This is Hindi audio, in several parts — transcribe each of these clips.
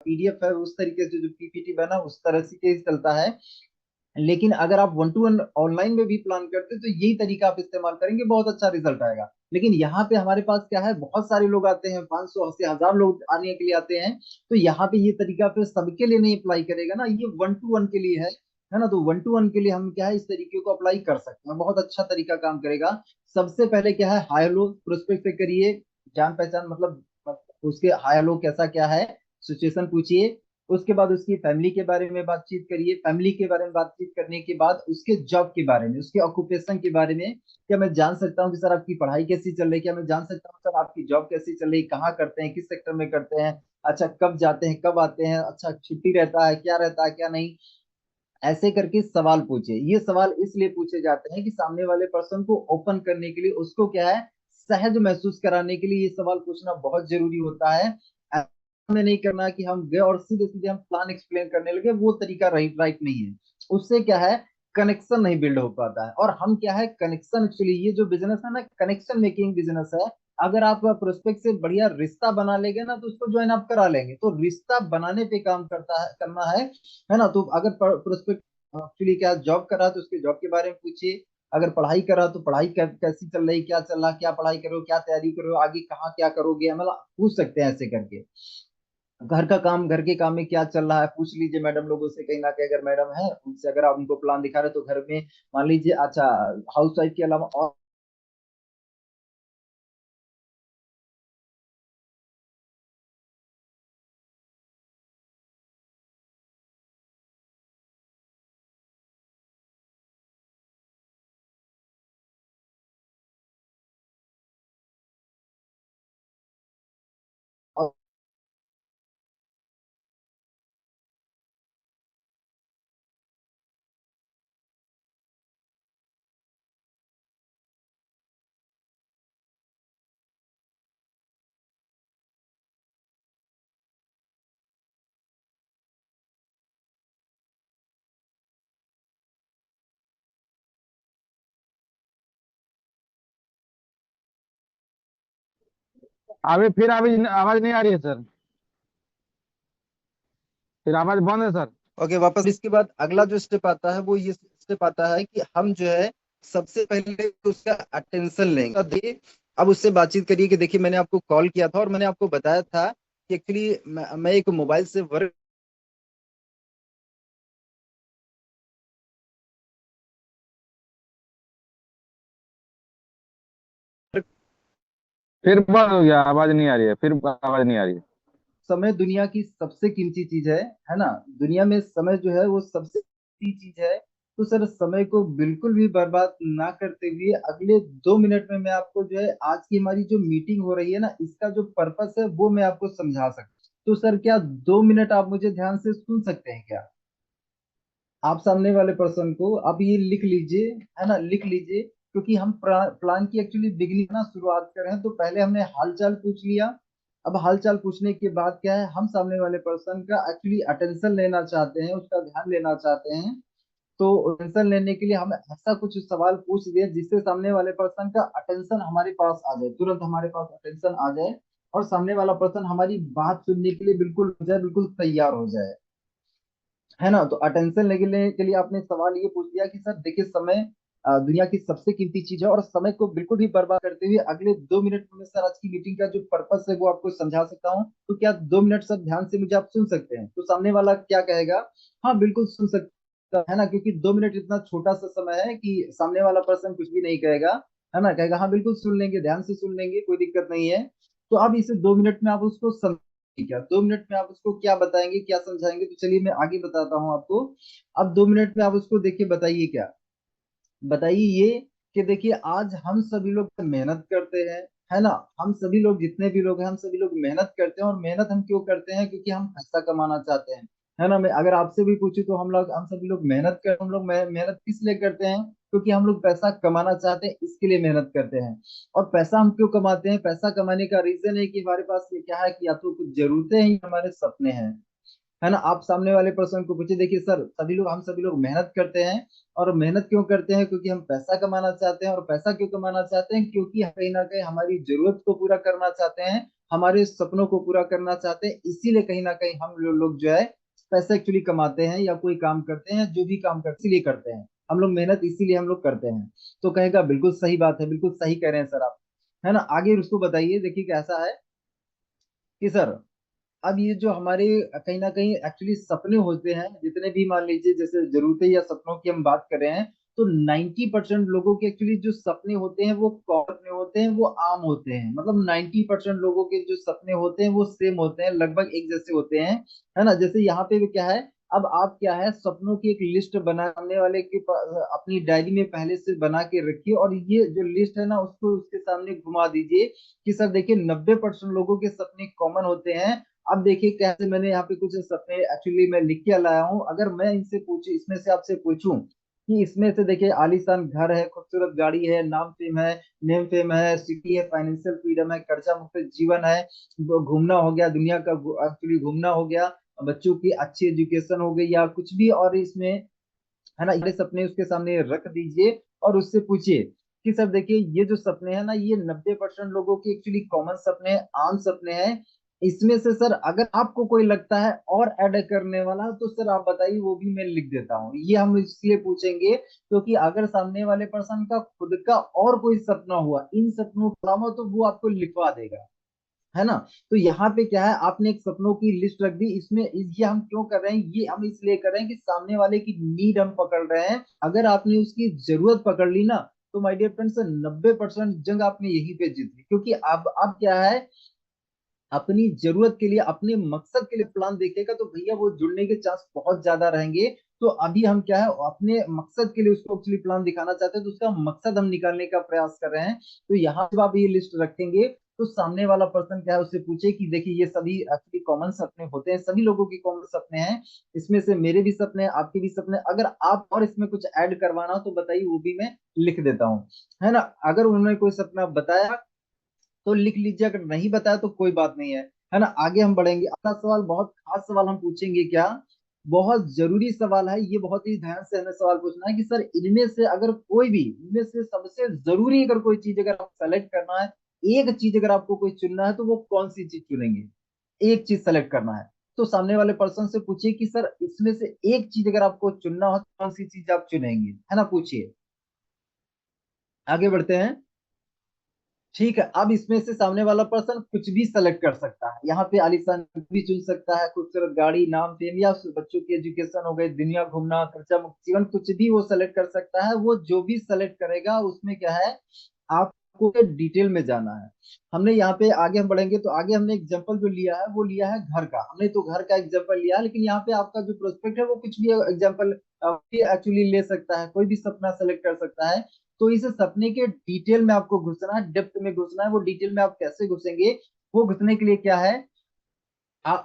पीडीएफ है उस तरीके से, जो पीपीटी बना उस तरह से केस चलता है। लेकिन अगर आप वन टू वन ऑनलाइन में भी प्लान करते हैं तो यही तरीका आप इस्तेमाल करेंगे, बहुत अच्छा रिजल्ट आएगा। लेकिन यहाँ पे हमारे पास क्या है, बहुत सारे लोग आते हैं, 500 से 1000 लोग आने के लिए आते हैं। तो यहाँ पे ये तरीका फिर सबके लिए नहीं अप्लाई करेगा ना, ये वन टू वन के लिए है ना। तो वन टू वन के लिए हम क्या है, इस तरीके को अप्लाई कर सकते हैं, बहुत अच्छा तरीका काम करेगा। सबसे पहले क्या है, हाई हेलो प्रोस्पेक्ट पे करिए, जान पहचान मतलब उसके हाई हेलो कैसा क्या है, सिचुएशन पूछिए। उसके बाद उसकी फैमिली के बारे में बातचीत करिए, फैमिली के बारे में बातचीत करने के बाद उसके जॉब के बारे में, उसके ऑक्यूपेशन के बारे में। क्या मैं जान सकता हूँ कि सर आपकी पढ़ाई कैसी चल रही है, क्या मैं जान सकता हूँ सर आपकी जॉब कैसी चल रही है, कहाँ करते हैं, किस सेक्टर में करते हैं, अच्छा कब जाते हैं कब आते हैं, अच्छा छुट्टी रहता है क्या नहीं। ऐसे करके सवाल पूछे। ये सवाल इसलिए पूछे जाते हैं कि सामने वाले पर्सन को ओपन करने के लिए, उसको क्या है, सहज महसूस कराने के लिए ये सवाल पूछना बहुत जरूरी होता है। हमें नहीं करना कि हम गए और सीधे सीधे हम प्लान एक्सप्लेन करने लगे, वो तरीका राइट राइट नहीं है। उससे क्या है, कनेक्शन नहीं बिल्ड हो पाता है। और हम क्या है, कनेक्शन एक्चुअली ये जो बिजनेस है ना, कनेक्शन मेकिंग बिजनेस है। अगर आप प्रोस्पेक्ट से बढ़िया रिश्ता बना लेंगे ना, तो उसको ज्वाइन आप करा लेंगे। तो रिश्ता बनाने पे काम करना है ना। तो अगर प्रोस्पेक्ट एक्चुअली क्या जॉब कर रहा है तो उसके जॉब के बारे में पूछिए। अगर पढ़ाई कर रहा है तो पढ़ाई कैसी चल रही, क्या चल रहा, क्या पढ़ाई करो, क्या तैयारी करो, आगे कहाँ क्या करोगे, मतलब पूछ सकते हैं ऐसे करके। घर का काम, घर के काम में क्या चल रहा है पूछ लीजिए मैडम लोगों से, कहीं ना कहीं अगर मैडम है उनसे, अगर आप उनको प्लान दिखा रहे हैं तो घर में मान लीजिए, अच्छा हाउस वाइफ के अलावा और अभी फिर अभी आवाज नहीं आ रही है सर। फिर आवाज बंद है सर। ओके वापस। इसके बाद अगला जो स्टेप आता है वो ये स्टेप आता है कि हम जो है सबसे पहले उसका अटेंशन लेंगे। अब देखिए, अब उससे बातचीत करिए कि देखिए मैंने आपको कॉल किया था और मैंने आपको बताया था कि एक्चुअली मैं एक मोबाइल से वर्क फिर बंद हो गया, आवाज नहीं आ रही है, फिर आवाज नहीं आ रही है। समय दुनिया की सबसे कीमती चीज है ना। दुनिया में समय जो है वो सबसे कीमती चीज है। तो सर समय को बिल्कुल भी बर्बाद ना करते हुए अगले 2 मिनट में मैं आपको जो है, आज की हमारी जो मीटिंग हो रही है ना, इसका जो पर्पस है वो मैं आपको समझा सकता हूँ। तो सर क्या 2 मिनट आप मुझे ध्यान से सुन सकते हैं क्या? आप सामने वाले पर्सन को अब ये लिख लीजिए, है ना, लिख लीजिए। क्योंकि हम प्लान की एक्चुअली बिगनिंग ना शुरुआत करें, तो पहले हमने हालचाल पूछ लिया। अब हालचाल पूछने के बाद क्या है, हम सामने वाले पर्सन का एक्चुअली अटेंशन लेना चाहते हैं, उसका ध्यान लेना चाहते हैं। तो अटेंशन लेने के लिए हम ऐसा कुछ सवाल पूछ दिए जिससे सामने वाले पर्सन का अटेंशन हमारे पास आ जाए, तुरंत हमारे पास अटेंशन आ जाए। और सामने वाला पर्सन हमारी बात सुनने के लिए बिल्कुल हो जाए, बिल्कुल तैयार हो जाए, है ना। तो अटेंशन लेने के लिए आपने सवाल ये पूछ दिया कि सर देखिए, समय दुनिया की सबसे कीमती चीज है, और समय को बिल्कुल भी बर्बाद करते हुए अगले 2 मिनट में सर आज की मीटिंग का जो पर्पस है वो आपको समझा सकता हूँ। तो क्या 2 मिनट सर ध्यान से मुझे आप सुन सकते हैं? तो सामने वाला क्या कहेगा, हाँ बिल्कुल सुन सकता है ना, क्योंकि 2 मिनट इतना छोटा सा समय है कि सामने वाला पर्सन कुछ भी नहीं कहेगा, है ना, कहेगा हाँ बिल्कुल सुन लेंगे, ध्यान से सुन लेंगे, कोई दिक्कत नहीं है। तो अब इसे 2 मिनट में आप उसको क्या 2 मिनट में आप उसको क्या बताएंगे, क्या समझाएंगे? तो चलिए मैं आगे बताता हूँ आपको। अब 2 मिनट में आप उसको देखिए, बताइए क्या, बताइए ये कि देखिए आज हम सभी लोग मेहनत करते हैं, है ना। हम सभी लोग जितने भी लोग हैं, हम सभी लोग मेहनत करते हैं। और मेहनत हम क्यों करते हैं? क्योंकि हम पैसा कमाना चाहते हैं, है ना। मैं अगर आपसे भी पूछूं तो हम सभी लोग मेहनत कर हम लोग मेहनत किस लिए करते हैं? क्योंकि हम लोग पैसा कमाना चाहते हैं, इसके लिए मेहनत करते हैं। और पैसा हम क्यों कमाते हैं? पैसा कमाने का रीजन है कि हमारे पास ये क्या है कि या तो कुछ जरूरतें हैं या हमारे सपने हैं, है ना। आप सामने वाले पर्सन को पूछे, देखिए सर, हम सभी लोग मेहनत करते हैं, और मेहनत क्यों करते हैं? क्योंकि हम पैसा कमाना चाहते हैं। और पैसा क्यों कमाना चाहते हैं? क्योंकि हम कहीं ना कहीं हमारी जरूरत को पूरा करना चाहते हैं, हमारे सपनों को पूरा करना चाहते हैं। इसीलिए कहीं ना कहीं हम लोग जो है पैसा एक्चुअली कमाते हैं, या कोई काम करते हैं, जो भी काम करते हैं इसीलिए करते हैं हम लोग, मेहनत इसीलिए हम लोग करते हैं। तो कहेगा बिल्कुल सही बात है, बिल्कुल सही कह रहे हैं सर आप, है ना। आगे उसको बताइए, देखिए कैसा है कि सर, अब ये जो हमारे कहीं ना कहीं एक्चुअली सपने होते हैं, जितने भी मान लीजिए जैसे जरूरतें या सपनों की हम बात कर रहे हैं, तो 90% लोगों के एक्चुअली जो सपने होते हैं वो कॉमन सपने होते हैं, वो आम होते हैं। मतलब 90% लोगों के जो सपने होते हैं वो सेम होते हैं, लगभग एक जैसे होते हैं, है ना। जैसे यहाँ पे भी क्या है, अब आप क्या है, सपनों की एक लिस्ट बनाने वाले के अपनी डायरी में पहले से बना के रखिए, और ये जो लिस्ट है ना उसको उसके सामने घुमा दीजिए कि सर देखिए 90% लोगों के सपने कॉमन होते हैं। अब देखिए कैसे मैंने यहाँ पे कुछ सपने एक्चुअली मैं लिख के लाया हूँ। अगर मैं इनसे पूछूं, इसमें से आपसे पूछूं कि इसमें से देखिए आलीशान घर है, खूबसूरत गाड़ी है, नेम फेम है, सिटी है, फाइनेंशियल फ्रीडम है, कर्जा मुक्त जीवन है, घूमना हो गया दुनिया का, एक्चुअली घूमना हो गया, बच्चों की अच्छी एजुकेशन हो गई, या कुछ भी और इसमें, है ना, ये सपने उसके सामने रख दीजिए और उससे पूछिए कि सर देखिए ये जो सपने हैं ना, ये 90% लोगों के एक्चुअली कॉमन सपने हैं, आम सपने हैं। इसमें से सर अगर आपको कोई लगता है और ऐड करने वाला, तो सर आप बताइए, वो भी मैं लिख देता हूँ। ये हम इसलिए पूछेंगे क्योंकि अगर सामने वाले पर्सन का खुद का और कोई सपना हुआ इन सपनों के अलावा, तो वो आपको लिखवा देगा, है ना। तो यहाँ पे क्या है, आपने एक सपनों की लिस्ट रख दी। ये हम क्यों कर रहे हैं? ये हम इसलिए कर रहे हैं कि सामने वाले की नीड हम पकड़ रहे हैं। अगर आपने उसकी जरूरत पकड़ ली ना, तो माय डियर फ्रेंड्स, 90% जंग आपने यहीं पे जीत ली। क्योंकि अब क्या है, अपनी जरूरत के लिए, अपने मकसद के लिए प्लान देखेगा, तो भैया वो जुड़ने के चांस बहुत ज्यादा रहेंगे। तो अभी हम क्या है, अपने मकसद के लिए उसको एक्चुअली प्लान दिखाना चाहते हैं, तो उसका मकसद हम निकालने का प्रयास कर रहे हैं। तो यहाँ जब आप ये लिस्ट रखेंगे, तो सामने वाला पर्सन क्या है, उससे पूछे कि देखिए ये सभी एक्चुअली कॉमन सपने होते हैं, सभी लोगों के कॉमन सपने हैं, इसमें से मेरे भी सपने हैं, आपके भी सपने हैं। अगर आप और इसमें कुछ ऐड करवाना हो तो बताइए, वो भी मैं लिख देता हूँ, है ना। अगर उन्होंने कोई सपना बताया तो लिख लीजिए, अगर नहीं बताया तो कोई बात नहीं है ना। आगे हम बढ़ेंगे, अगला सवाल बहुत खास सवाल हम पूछेंगे, क्या बहुत जरूरी सवाल है ये, बहुत ही ध्यान से हमें सवाल पूछना है कि सर इनमें से अगर कोई भी, इनमें से सबसे जरूरी अगर कोई चीज अगर आप सेलेक्ट करना है, एक चीज अगर आपको कोई चुनना है, तो वो कौन सी चीज चुनेंगे? एक चीज सेलेक्ट करना है, तो सामने वाले पर्सन से पूछिए कि सर इसमें से एक चीज अगर आपको चुनना हो, तो कौन सी चीज आप चुनेंगे, है ना, पूछिए। आगे बढ़ते हैं। ठीक है, अब इसमें से सामने वाला पर्सन कुछ भी सेलेक्ट कर सकता है। यहाँ पे आलीशान भी चुन सकता है, खूबसूरत गाड़ी, नाम फेम, या बच्चों की एजुकेशन हो गई, दुनिया घूमना, खर्चा मुक्त जीवन, कुछ भी वो सेलेक्ट कर सकता है। वो जो भी सेलेक्ट करेगा उसमें क्या है, आपको डिटेल में जाना है। हमने यहाँ पे आगे हम बढ़ेंगे, तो आगे हमने एग्जांपल जो लिया है वो लिया है घर का। हमने तो घर का एग्जांपल लिया है, लेकिन यहाँ पे आपका जो प्रोस्पेक्ट है वो कुछ भी एग्जांपल एक्चुअली ले सकता है, कोई भी सपना सेलेक्ट कर सकता है। तो इस सपने के डिटेल में आपको घुसना है, डेप्थ में घुसना है। वो डिटेल में आप कैसे घुसेंगे, वो घुसने के लिए क्या है,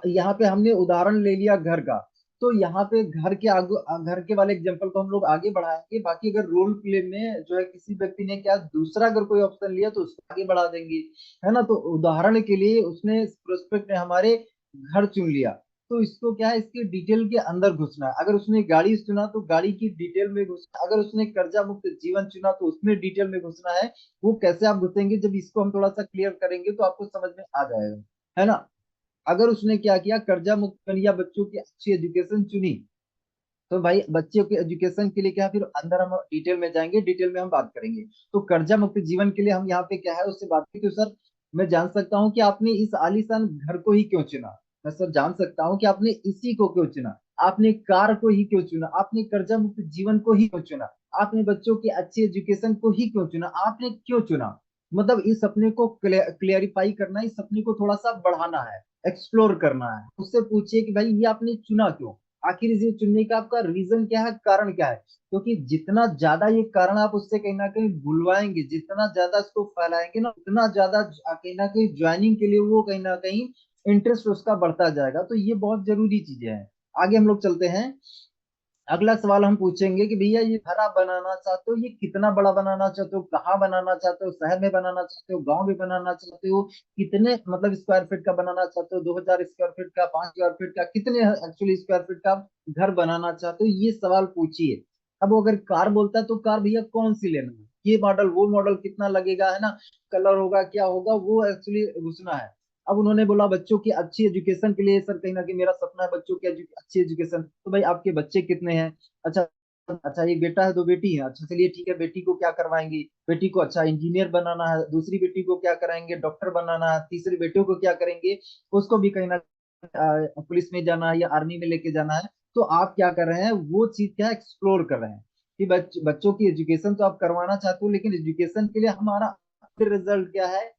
यहाँ पे हमने उदाहरण ले लिया घर का। तो यहाँ पे घर के आगे, घर के वाले एग्जांपल को हम लोग आगे बढ़ाएंगे। बाकी अगर रोल प्ले में जो है किसी व्यक्ति ने क्या दूसरा अगर कोई ऑप्शन लिया, तो उसको आगे बढ़ा देंगे, है ना। तो उदाहरण के लिए उसने प्रोस्पेक्ट ने हमारे घर चुन लिया, तो इसको क्या है, इसके डिटेल के अंदर घुसना है। अगर उसने गाड़ी चुना तो गाड़ी की डिटेल में घुसना है, अगर उसने कर्जा मुक्त जीवन चुना तो उसमें डिटेल में घुसना है। वो कैसे आप घुसेंगे, जब इसको हम थोड़ा सा क्लियर करेंगे तो आपको समझ में आ जाएगा, है ना। अगर उसने क्या किया, कर्जा मुक्त कर लिया, बच्चों की अच्छी एजुकेशन चुनी, तो भाई बच्चों के एजुकेशन के लिए क्या, फिर अंदर हम डिटेल में जाएंगे, डिटेल में हम बात करेंगे। तो कर्जा मुक्त जीवन के लिए हम यहाँ पे क्या है, उससे बात की, तो सर मैं जान सकता हूँ कि आपने इस आलीशान घर को ही क्यों चुना? मैं सर जान सकता हूँ कि आपने इसी को क्यों चुना? आपने कार को ही क्यों चुना? आपने कर्जा मुक्त जीवन को ही क्यों चुना? आपने बच्चों की अच्छी एजुकेशन को ही क्यों चुना? आपने क्यों चुना? मतलब इस सपने को क्लियरिफाई करना है, इस सपने को थोड़ा सा बढ़ाना है, एक्सप्लोर करना है। उससे पूछिए कि भाई ये आपने चुना क्यों? आखिर इसे चुनने का आपका रीजन क्या है, कारण क्या है? क्योंकि जितना ज्यादा ये कारण आप उससे कहीं ना कहीं बुलवाएंगे, जितना ज्यादा इसको फैलाएंगे ना, उतना ज्यादा कहीं ना कहीं ज्वाइनिंग के लिए वो कहीं ना कहीं इंटरेस्ट उसका बढ़ता जाएगा। तो ये बहुत जरूरी चीजें हैं। आगे हम लोग चलते हैं। अगला सवाल हम पूछेंगे कि भैया ये घर आप बनाना चाहते हो, ये कितना बड़ा बनाना चाहते हो, कहाँ बनाना चाहते हो, शहर में बनाना चाहते हो, गांव में बनाना चाहते हो, कितने मतलब स्क्वायर फीट का बनाना चाहते हो, 2000 स्क्वायर फीट का, 5 स्क्वायर फीट का, कितने एक्चुअली स्क्वायर फीट का घर बनाना चाहते हो, ये सवाल पूछिए। अब वो अगर कार बोलता है तो कार भैया कौन सी लेना है, ये मॉडल वो मॉडल, कितना लगेगा, है ना, कलर होगा क्या होगा, वो एक्चुअली पूछना है। अब उन्होंने बोला बच्चों की अच्छी एजुकेशन के लिए, सर कहीं ना कहीं मेरा सपना है बच्चों की अच्छी एजुकेशन, तो भाई आपके बच्चे कितने हैं? अच्छा, अच्छा एक बेटा है, दो बेटी है, अच्छा चलिए ठीक है, बेटी को क्या करवाएंगे? बेटी को अच्छा इंजीनियर बनाना है, दूसरी बेटी को क्या कराएंगे, डॉक्टर बनाना है, तीसरे बेटे को क्या करेंगे, उसको भी कहीं ना पुलिस में जाना है या आर्मी में लेके जाना है। तो आप क्या कर रहे हैं, वो चीज क्या एक्सप्लोर कर रहे हैं कि बच्चों की एजुकेशन तो आप करवाना चाहते हो, लेकिन एजुकेशन के लिए हमारा रिजल्ट क्या है?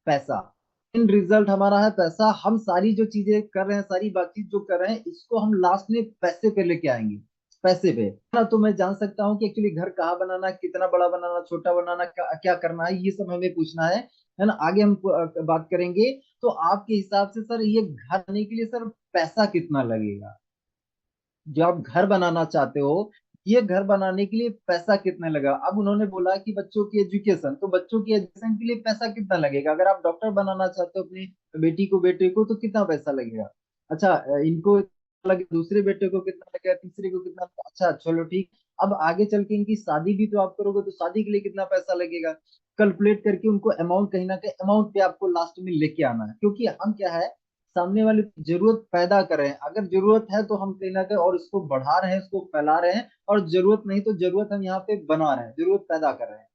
पैसा। इन रिजल्ट हमारा है पैसा, हम सारी जो चीजें कर रहे हैं, सारी बातचीत जो कर रहे हैं, इसको हम लास्ट में पैसे पे लेके आएंगे, पैसे पे, है ना। तो मैं जान सकता हूँ कि एक्चुअली घर कहाँ बनाना, कितना बड़ा बनाना, छोटा बनाना, क्या करना है, ये सब हमें पूछना है ना। आगे हम बात करेंगे। तो आपके हिसाब से सर ये घर बनाने के लिए सर पैसा कितना लगेगा? जो आप घर बनाना चाहते हो, ये घर बनाने के लिए पैसा कितना लगा? अब उन्होंने बोला कि बच्चों की एजुकेशन, तो बच्चों की एजुकेशन के लिए पैसा कितना लगेगा? अगर आप डॉक्टर बनाना चाहते हो अपनी बेटी को, बेटे को, तो कितना पैसा लगेगा? अच्छा, इनको लगे, दूसरे बेटे को कितना लगेगा, तीसरे को कितना लगेगा? अच्छा चलो ठीक। अब आगे चल के इनकी शादी भी तो आप करोगे, तो शादी के लिए कितना पैसा लगेगा? कैलकुलेट करके उनको अमाउंट, कहीं ना कहीं अमाउंट पे आपको लास्ट में लेके आना है, क्योंकि हम क्या है, सामने वाले की जरूरत पैदा कर रहे हैं। अगर जरूरत है तो हम कहीं ना कहीं और उसको बढ़ा रहे हैं, उसको फैला रहे हैं, और जरूरत नहीं तो जरूरत हम यहाँ पे बना रहे हैं, जरूरत पैदा कर रहे हैं।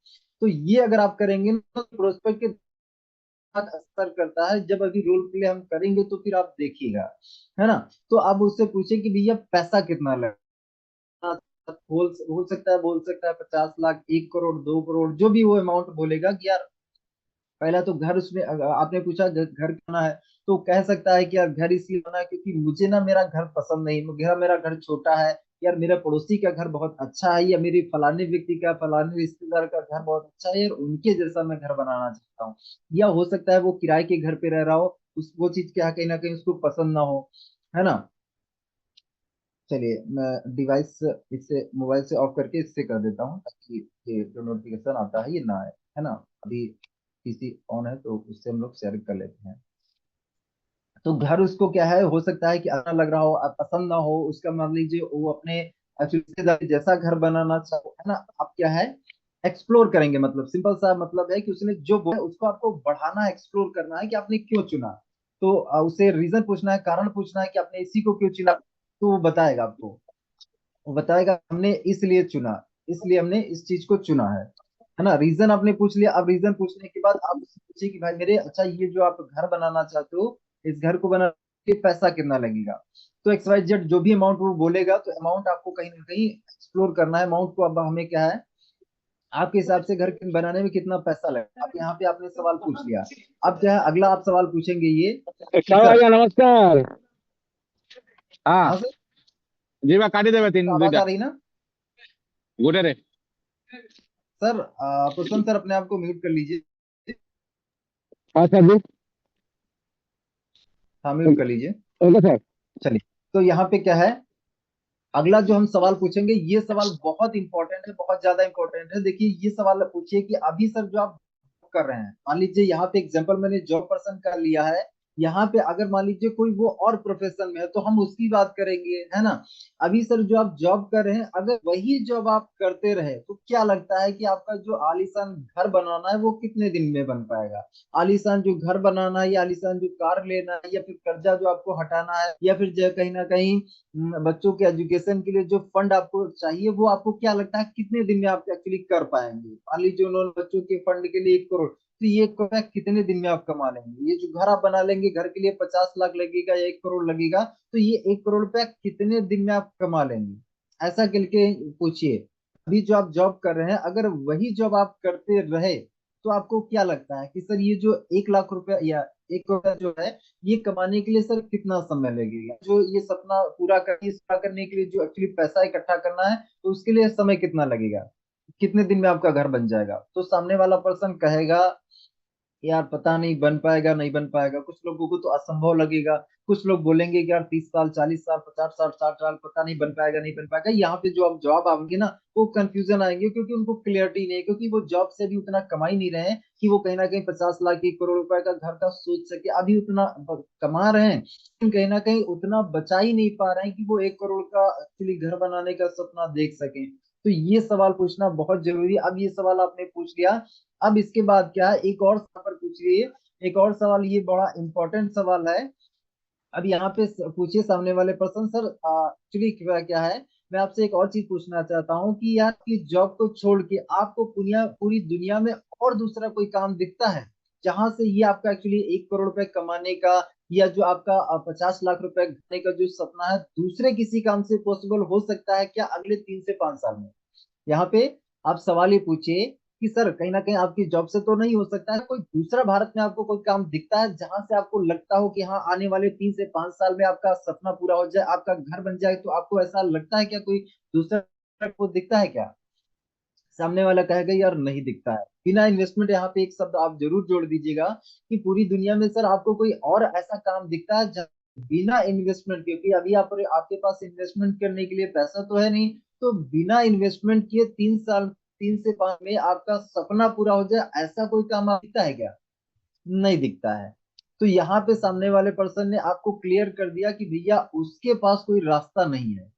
तो ये अगर आप करेंगे ना, तो प्रोस्पेक्ट के साथ असर करता है। जब अभी रोल प्ले हम करेंगे तो फिर आप देखिएगा, है ना। तो आप उससे पूछे कि भैया पैसा कितना लगेगा, बोल सकता है, बोल सकता है 50 लाख, 1 करोड़, 2 करोड़, जो भी वो अमाउंट बोलेगा कि यार पहला तो घर, उसमें अगर आपने पूछा घर करना है, तो कह सकता है कि यार घर इसलिए बना है क्योंकि मुझे ना मेरा घर पसंद नहीं, मेरा घर छोटा है, यार मेरा पड़ोसी का घर बहुत अच्छा है, या मेरी फलाने व्यक्ति का, फलाने रिश्तेदार का घर बहुत अच्छा है, यार उनके जैसा मैं घर बनाना चाहता हूँ। या हो सकता है वो किराए के घर पे रह रहा हो, उस वो चीज क्या है, कहीं ना कहीं उसको पसंद ना हो, है ना। चलिए मैं डिवाइस इससे, मोबाइल से ऑफ करके इससे कर देता हूँ, ताकि ये जो नोटिफिकेशन आता है ये ना आए, है ना। अभी पीसी ऑन है तो उससे हम लोग शेयर कर लेते हैं। तो घर उसको क्या है, हो सकता है कि अच्छा लग रहा हो, पसंद ना हो, उसका मान लीजिए वो अपने रिश्तेदार जैसा घर बनाना चाहो, है ना। आप क्या है, एक्सप्लोर करेंगे, मतलब सिंपल सा मतलब है कि उसने जो बोला उसको आपको बढ़ाना है, एक्सप्लोर करना है कि आपने क्यों चुना। तो उसे रीजन पूछना है, कारण पूछना है कि आपने इसी को क्यों चुना, तो वो बताएगा आपको। वो बताएगा हमने इसलिए चुना, इसलिए हमने इस चीज को चुना है ना। रीजन आपने पूछ लिया। अब रीजन पूछने के बाद आप उससे पूछिए कि भाई मेरे, अच्छा ये जो आप घर बनाना चाहते हो, इस घर को बनाने के पैसा कितना लगेगा? तो एक्स वाई जेड जो भी अमाउंट वो बोलेगा, तो अमाउंट आपको कहीं ना कहीं एक्सप्लोर करना है अमाउंट को। अब हमें क्या है, आपके हिसाब से घर बनाने में कितना पैसा लगेगा? आप यहाँ पे आपने सवाल पूछ लिया। अब क्या है, अगला आप सवाल पूछेंगे ये कि साहब सर, आज्ञा नमस्कार। हाँ। हाँ सर, जी बा काटी देवे तो तीन आवाज दुईटा आ रही ना? गोटे रे। सर प्रशांत सर अपने आप को म्यूट कर लीजिए। हाँ सर जी। हाँ म्यूट कर लीजिए। Okay sir. चलिए, तो यहाँ पे क्या है, अगला जो हम सवाल पूछेंगे, ये सवाल बहुत इंपॉर्टेंट है, बहुत ज्यादा इंपॉर्टेंट है। देखिए ये सवाल पूछिए कि अभी सर जो आप कर रहे हैं, मान लीजिए यहाँ पे एग्जांपल मैंने जॉब पर्सन का लिया है, यहाँ पे अगर मान लीजिए कोई वो और प्रोफेशन में है तो हम उसकी बात करेंगे, है ना। अभी सर जो आप जॉब कर रहे हैं, अगर वही जॉब आप करते रहे, तो क्या लगता है कि आपका जो आलीशान घर बनाना है वो कितने दिन में बन पाएगा? आलीशान जो घर बनाना है, या आलीशान जो कार लेना है, या फिर कर्जा जो आपको हटाना है, या फिर जो कहीं ना कहीं बच्चों के एजुकेशन के लिए जो फंड आपको चाहिए, वो आपको क्या लगता है कितने दिन में आप एक्चुअली कर पाएंगे? मान लीजिए उन्होंने बच्चों के फंड के लिए 1 करोड़, तो ये 1 करोड़ कितने दिन में आप कमा लेंगे? ये जो घर आप बना लेंगे, घर के लिए 50 लाख लगेगा या 1 करोड़ लगेगा, तो ये 1 करोड़ रुपया कितने दिन में आप कमा लेंगे? ऐसा करके पूछिए। अभी जो आप जॉब कर रहे हैं, अगर वही जॉब आप करते रहे, तो आपको क्या लगता है कि सर ये जो 1 लाख रुपया या 1 करोड़ जो है, ये कमाने के लिए सर कितना समय लगेगा? जो ये सपना पूरा करने के लिए जो एक्चुअली पैसा इकट्ठा करना है, तो उसके लिए समय कितना लगेगा? कितने दिन में आपका घर बन जाएगा? तो सामने वाला पर्सन कहेगा यार पता नहीं बन पाएगा, नहीं बन पाएगा। कुछ लोगों को तो असंभव लगेगा, कुछ लोग बोलेंगे कि यार 30 साल, 40 साल, 50 साल, 60 साल, पता नहीं बन पाएगा नहीं बन पाएगा। यहाँ पे जो अब जॉब आएंगे ना, वो कंफ्यूजन आएंगे, क्योंकि उनको क्लियरिटी नहीं है, क्योंकि वो जॉब से भी उतना कमा ही नहीं रहे हैं कि वो कहीं ना कहीं 50 लाख, 1 करोड़ रुपए का घर का सोच सके। अभी उतना कमा रहे हैं, लेकिन कहीं ना कहीं उतना बचा ही नहीं पा रहे हैं कि वो 1 करोड़ का एक्चुअली घर बनाने का सपना देख सकें। तो ये सवाल पूछना बहुत जरूरी है। अब ये सवाल आपने पूछ लिया, अब इसके बाद क्या है, एक और सवाल पर पूछिए। एक और सवाल, ये बड़ा इंपॉर्टेंट सवाल है। अब यहाँ पे पूछिए सामने वाले पर्सन, सर एक्चुअली क्या क्या है, मैं आपसे एक और चीज पूछना चाहता हूँ कि यार की जॉब को छोड़ के आपको पूरी दुनिया में और दूसरा कोई काम दिखता है जहां से ये आपका एक्चुअली 1 करोड़ रुपए कमाने का, या जो आपका 50 लाख रुपए कमाने का जो सपना है, दूसरे किसी काम से पॉसिबल हो सकता है क्या अगले 3 से 5 साल में? यहाँ पे आप सवाल ये पूछिए कि सर कहीं ना कहीं आपकी जॉब से तो नहीं हो सकता है, कोई दूसरा भारत में आपको कोई काम दिखता है जहां से आपको लगता हो कि हाँ आने वाले 3 से 5 साल में आपका सपना पूरा हो जाए, आपका घर बन जाए, तो आपको ऐसा लगता है क्या कोई दूसरा को दिखता है क्या? सामने वाला कहेगा यार नहीं दिखता है। बिना इन्वेस्टमेंट, यहाँ पे एक शब्द आप जरूर जोड़ दीजिएगा कि पूरी दुनिया में सर आपको कोई और ऐसा काम दिखता है बिना इन्वेस्टमेंट, क्योंकि अभी आप आपके पास इन्वेस्टमेंट करने के लिए पैसा तो है नहीं, तो बिना इन्वेस्टमेंट किए 3 साल, 3 से 5 में आपका सपना पूरा हो जाए, ऐसा कोई काम आपको दिखता है क्या? नहीं दिखता है। तो यहाँ पे सामने वाले पर्सन ने आपको क्लियर कर दिया कि भैया उसके पास कोई रास्ता नहीं है,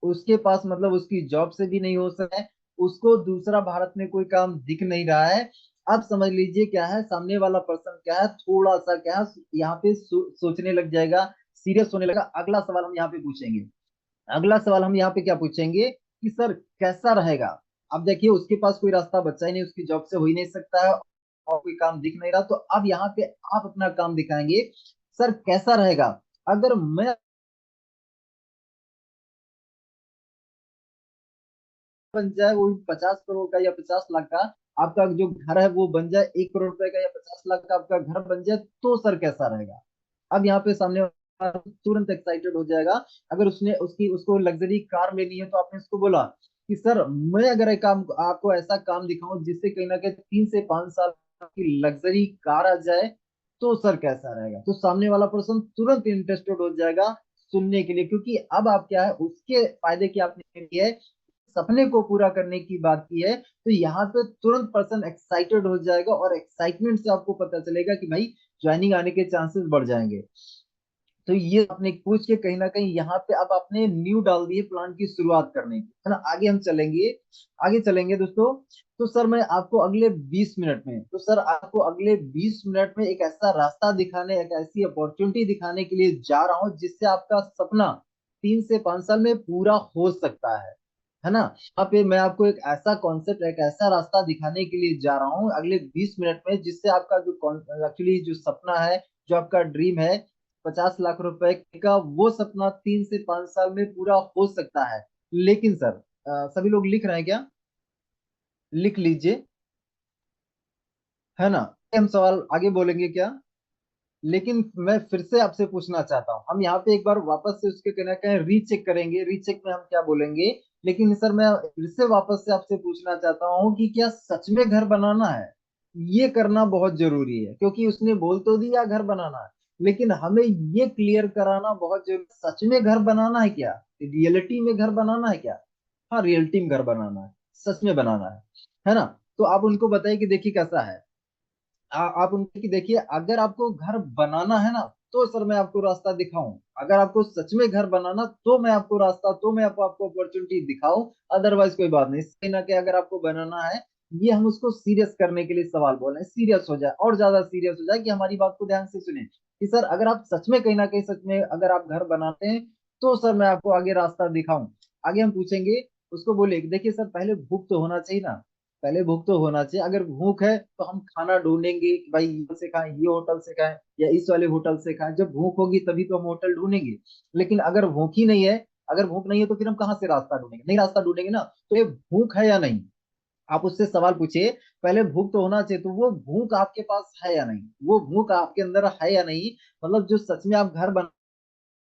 उसके पास मतलब उसकी जॉब से भी नहीं हो सका है, उसको दूसरा भारत में कोई काम दिख नहीं रहा है। अब समझ लीजिए क्या है, सामने वाला पर्सन क्या है, थोड़ा सा क्या है, यहाँ पे सोचने लग जाएगा, सीरियस होने लगा। अगला सवाल हम यहाँ पे पूछेंगे। अगला सवाल हम यहाँ पे क्या पूछेंगे कि सर कैसा रहेगा? अब देखिए उसके पास कोई रास्ता बचा ही नहीं, उसकी जॉब से हो ही नहीं सकता है, और कोई काम दिख नहीं रहा, तो अब यहाँ पे आप अपना काम दिखाएंगे। सर कैसा रहेगा अगर मैं बन जाए वो 50 करोड़ का या 50 लाख का, आपका जो घर है वो बन जाए 1 करोड़ रुपए का या 50 लाख का आपका घर बन जाए, तो सर कैसा रहेगा? अब यहाँ पे सामने वाला तुरंत एक्साइटेड हो जाएगा। अगर उसने उसकी उसको लग्जरी कार लेनी है, तो आपने उसको बोला कि सर मैं अगर एक काम आपको ऐसा काम दिखाऊं जिससे कहीं ना कहीं 3 से 5 साल की लग्जरी कार आ जाए, तो सर कैसा रहेगा? तो सामने वाला पर्सन तुरंत इंटरेस्टेड हो जाएगा सुनने के लिए, क्योंकि अब आप क्या है उसके फायदे की आपने की है, सपने को पूरा करने की बात की है, तो यहाँ पे तुरंत पर्सन एक्साइटेड हो जाएगा, और एक्साइटमेंट से आपको पता चलेगा कि भाई ज्वाइनिंग आने के चांसेस बढ़ जाएंगे। तो ये आपने पूछ के कहीं ना कहीं यहाँ पे अब आपने न्यू डाल दिए प्लान की शुरुआत करने की, है ना? आगे हम चलेंगे, आगे चलेंगे दोस्तों। तो सर मैं आपको अगले 20 मिनट में, तो सर आपको अगले 20 मिनट में एक ऐसा रास्ता दिखाने, एक ऐसी अपॉर्चुनिटी दिखाने के लिए जा रहा हूँ जिससे आपका सपना 3 से 5 साल में पूरा हो सकता है ना? यहाँ पे मैं आपको एक ऐसा कॉन्सेप्ट, एक ऐसा रास्ता दिखाने के लिए जा रहा हूँ अगले 20 मिनट में, जिससे आपका जो एक्चुअली जो सपना है, जो आपका ड्रीम है 50 लाख रुपए का, वो सपना 3 से 5 साल में पूरा हो सकता है। लेकिन सर सभी लोग लिख रहे हैं क्या? लिख लीजिए, है ना? हम सवाल आगे बोलेंगे क्या? लेकिन मैं फिर से आपसे पूछना चाहता हूँ, हम यहाँ पे एक बार वापस से उसके कहना कहें रीचेक करेंगे, रीचेक में हम क्या बोलेंगे। लेकिन सर मैं फिर से वापस से आपसे पूछना चाहता हूँ कि क्या सच में घर बनाना है? ये करना बहुत जरूरी है, क्योंकि उसने बोल तो दिया घर बनाना है, लेकिन हमें ये क्लियर कराना बहुत जरूरी, सच में घर बनाना है क्या, रियलिटी में घर बनाना है क्या? हाँ रियलिटी में घर बनाना है, सच में बनाना है ना? तो आप उनको बताइए कि देखिए कैसा है। आप उनकी देखिए, अगर आपको घर बनाना है ना, तो सर मैं आपको रास्ता दिखाऊं। अगर आपको सच में घर बनाना, तो मैं आपको रास्ता, तो मैं आपको अपॉर्चुनिटी दिखाऊं। अदरवाइज कोई बात नहीं, सही ना कि अगर आपको बनाना है, ये हम उसको सीरियस करने के लिए सवाल बोल रहे हैं, सीरियस हो जाए और ज्यादा सीरियस हो जाए कि हमारी बात को ध्यान से सुने कि सर अगर आप सच में कहीं ना कहीं सच में अगर आप घर बनाते हैं, तो सर मैं आपको आगे रास्ता दिखाऊं। आगे हम पूछेंगे, उसको बोले कि देखिए सर पहले भूख तो होना चाहिए ना, पहले भूख तो होना चाहिए। अगर भूख है तो हम खाना ढूंढेंगे कि भाई ये से खाएं, ये होटल से खाएं, या इस वाले होटल से खाएं। जब भूख होगी तभी तो हम होटल ढूंढेंगे। लेकिन अगर भूख ही नहीं है, अगर भूख नहीं है तो फिर हम कहाँ से रास्ता ढूंढेंगे? नहीं रास्ता ढूंढेंगे ना। तो ये भूख है या नहीं, आप उससे सवाल पूछिए। पहले भूख तो होना चाहिए, तो वो भूख आपके पास है या नहीं, वो भूख आपके अंदर है या नहीं, मतलब जो सच में आप